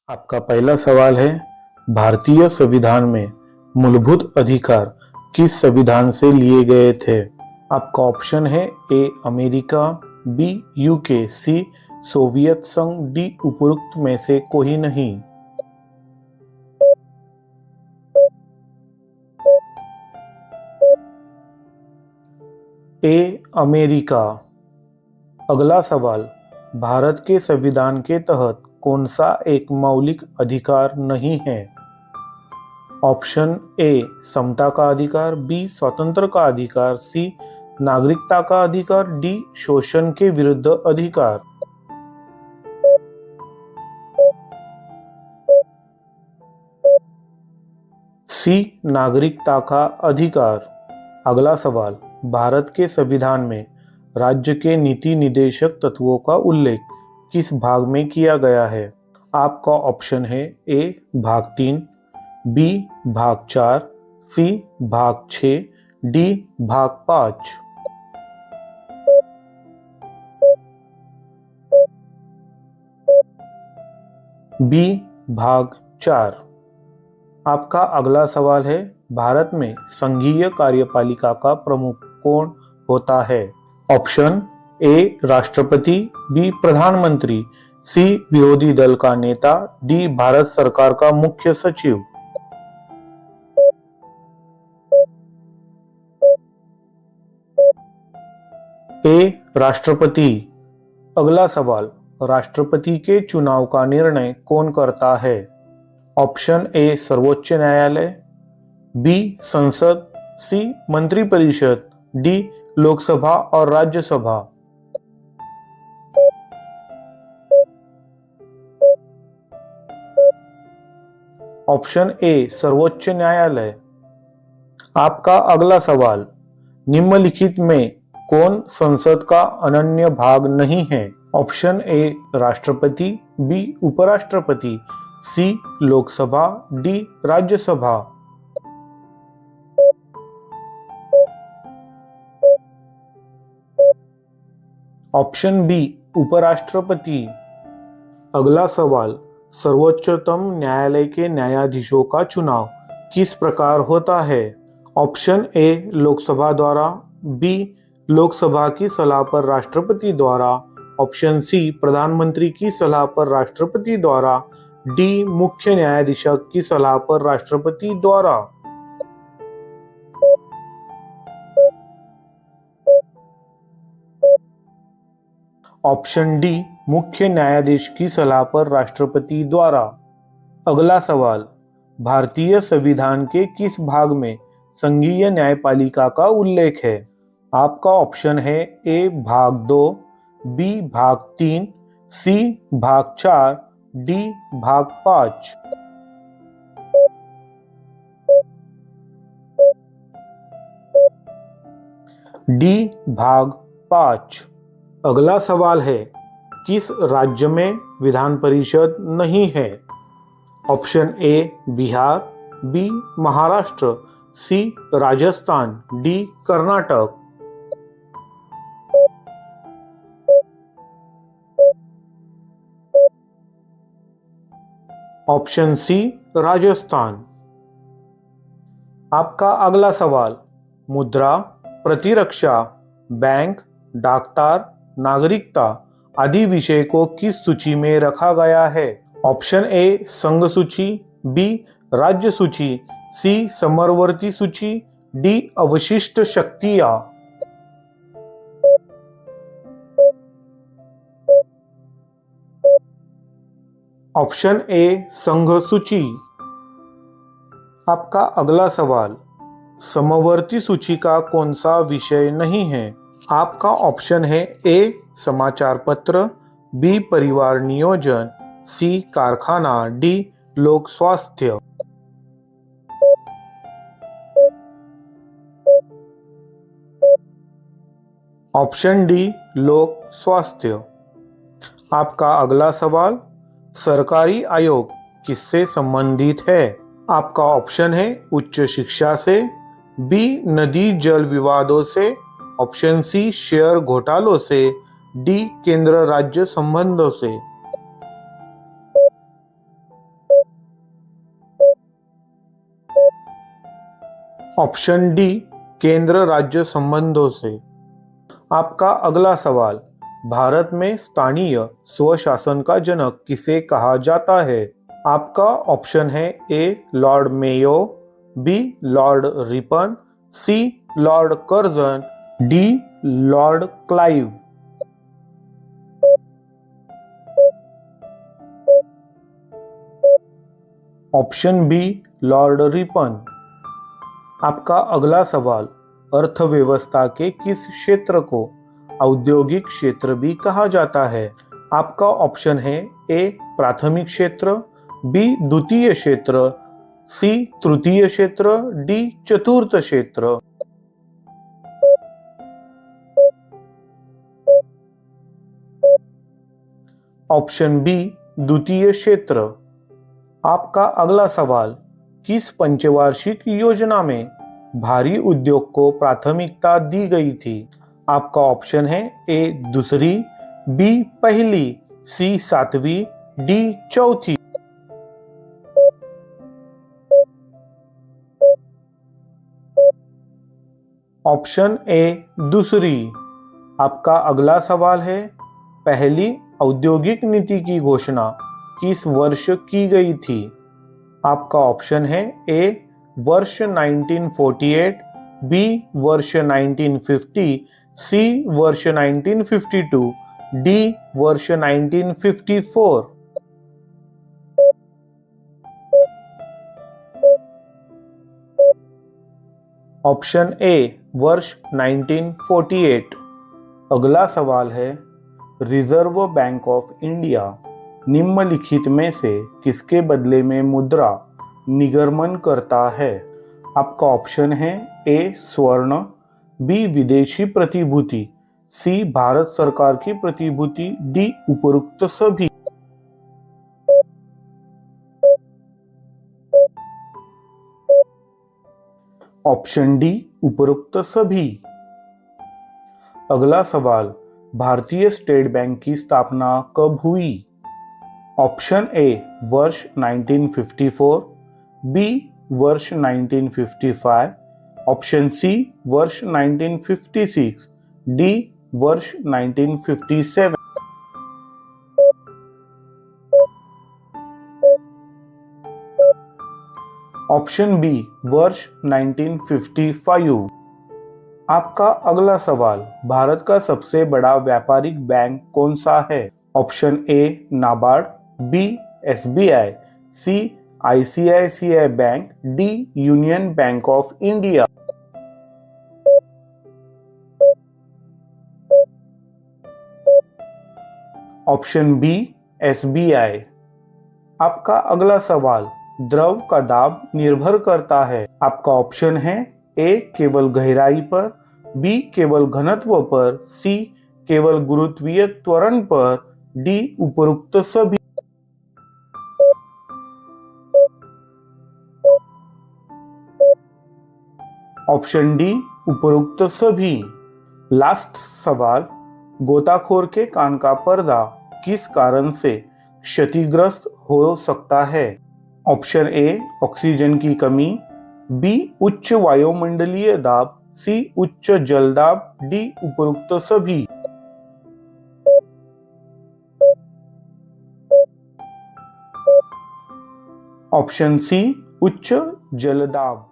आपका पहला सवाल है, भारतीय संविधान में मूलभूत अधिकार किस संविधान से लिए गए थे? आपका ऑप्शन है A America, B UK, C सोवियत संघ, डी उपरोक्त में से कोई नहीं। A America. अगला सवाल, भारत के संविधान के तहत कौन सा एक मौलिक अधिकार नहीं है? ऑप्शन ए समता का अधिकार, बी स्वतंत्र का अधिकार, सी नागरिकता का अधिकार, डी शोषण के विरुद्ध अधिकार। सी नागरिकता का अधिकार। अगला सवाल, भारत के संविधान में राज्य के नीति निर्देशक तत्वों का उल्लेख किस भाग में किया गया है? आपका ऑप्शन है ए भाग 3, बी भाग 4, सी भाग 6, डी भाग 5। बी भाग 4। आपका अगला सवाल है, भारत में संघीय कार्यपालिका का प्रमुख कौन होता है? ऑप्शन ए राष्ट्रपति, बी प्रधानमंत्री, सी विरोधी दल का नेता, डी भारत सरकार का मुख्य सचिव। ए राष्ट्रपति। अगला सवाल, राष्ट्रपति के चुनाव का निर्णय कौन करता है? ऑप्शन ए सर्वोच्च न्यायालय, बी संसद, सी मंत्रिपरिषद, डी लोकसभा और राज्यसभा। ऑप्शन ए सर्वोच्च न्यायालय। आपका अगला सवाल, निम्नलिखित में कौन संसद का अनन्य भाग नहीं है? ऑप्शन ए राष्ट्रपति, बी उपराष्ट्रपति, C Lok Sabha, D Rajya Sabha. Option B उपराष्ट्रपति। अगला सवाल, सर्वोच्चतम न्यायालय के न्यायाधीशों का चुनाव किस प्रकार होता है? ऑप्शन ए लोकसभा द्वारा, बी लोकसभा की सलाह पर राष्ट्रपति द्वारा, ऑप्शन सी प्रधानमंत्री की सलाह पर राष्ट्रपति द्वारा, डी मुख्य न्यायाधीशक की सलाह पर राष्ट्रपति द्वारा। ऑप्शन डी मुख्य न्यायाधीश की सलाह पर राष्ट्रपति द्वारा। अगला सवाल, भारतीय संविधान के किस भाग में संघीय न्यायपालिका का उल्लेख है? आपका ऑप्शन है ए भाग 2, बी भाग 3, सी भाग 4, डी भाग 5। डी भाग 5। अगला सवाल है, किस राज्य में विधान परिषद नहीं है? Option A Bihar, B Maharashtra, C Rajasthan, D Karnataka. Option C Rajasthan. आपका अगला सवाल, मुद्रा, प्रतिरक्षा, बैंक, डाकतार, नागरिकता आदि विषय को किस सूची में रखा गया है? ऑप्शन ए संघ सूची, बी राज्य सूची, सी समवर्ती सूची, डी अवशिष्ट शक्तियां। ऑप्शन ए संघ सूची। आपका अगला सवाल, समवर्ती सूची का कौन सा विषय नहीं है? आपका ऑप्शन है ए समाचार पत्र, बी परिवार नियोजन, सी कारखाना, डी लोक स्वास्थ्य। ऑप्शन डी लोक स्वास्थ्य। आपका अगला सवाल, सरकारी आयोग किससे संबंधित है? आपका ऑप्शन है उच्च शिक्षा से, बी नदी जल विवादों से, ऑप्शन सी शेयर घोटालों से, डी केंद्र राज्य संबंधों से। ऑप्शन डी केंद्र राज्य संबंधों से। आपका अगला सवाल, भारत में स्थानीय स्वशासन का जनक किसे कहा जाता है? आपका ऑप्शन है A Lord Mayo, B Lord Ripon, C Lord Curzon, D Lord Clive. Option B Lord Ripon. आपका अगला सवाल, अर्थव्यवस्था के किस क्षेत्र को औद्योगिक क्षेत्र भी कहा जाता है? आपका ऑप्शन है ए प्राथमिक क्षेत्र, बी द्वितीय क्षेत्र, सी तृतीय क्षेत्र, डी चतुर्थ क्षेत्र। ऑप्शन बी द्वितीय क्षेत्र। आपका अगला सवाल, किस पंचवार्षिक योजना में भारी उद्योग को प्राथमिकता दी गई थी? आपका ऑप्शन है ए दूसरी, बी पहली, सी सातवीं, डी चौथी। ऑप्शन ए दूसरी। आपका अगला सवाल है, पहली औद्योगिक नीति की घोषणा किस वर्ष की गई थी? आपका ऑप्शन है ए वर्ष 1948, बी वर्ष 1950, सी वर्ष 1952, डी वर्ष 1954। ऑप्शन ए वर्ष 1948। अगला सवाल है, रिजर्व बैंक ऑफ इंडिया निम्नलिखित में से किसके बदले में मुद्रा निर्गमन करता है? आपका ऑप्शन है ए स्वर्ण, बी विदेशी प्रतिभूति, सी भारत सरकार की प्रतिभूति, डी उपरोक्त सभी। ऑप्शन डी उपरोक्त सभी। अगला सवाल, भारतीय स्टेट बैंक की स्थापना कब हुई? ऑप्शन ए वर्ष 1954, बी वर्ष 1955, ऑप्शन सी वर्ष 1956, डी वर्ष 1957। ऑप्शन बी वर्ष 1955। आपका अगला सवाल, भारत का सबसे बड़ा व्यापारिक बैंक कौन सा है? Option A NABARD, B SBI, C ICICI bank, D union bank of India. Option B SBI. आपका अगला सवाल, द्रव का दाब निर्भर करता है। आपका ऑप्शन है ए केवल गहराई पर, बी केवल घनत्व पर, सी केवल गुरुत्वीय त्वरण पर, डी उपरोक्त सभी। ऑप्शन डी उपरोक्त सभी। लास्ट सवाल, गोताखोर के कान का पर्दा किस कारण से क्षतिग्रस्त हो सकता है? ऑप्शन ए ऑक्सीजन की कमी, बी उच्च वायुमंडलीय दाब, सी उच्च जल दाब, डी उपरोक्त सभी। ऑप्शन सी उच्च जलदाब।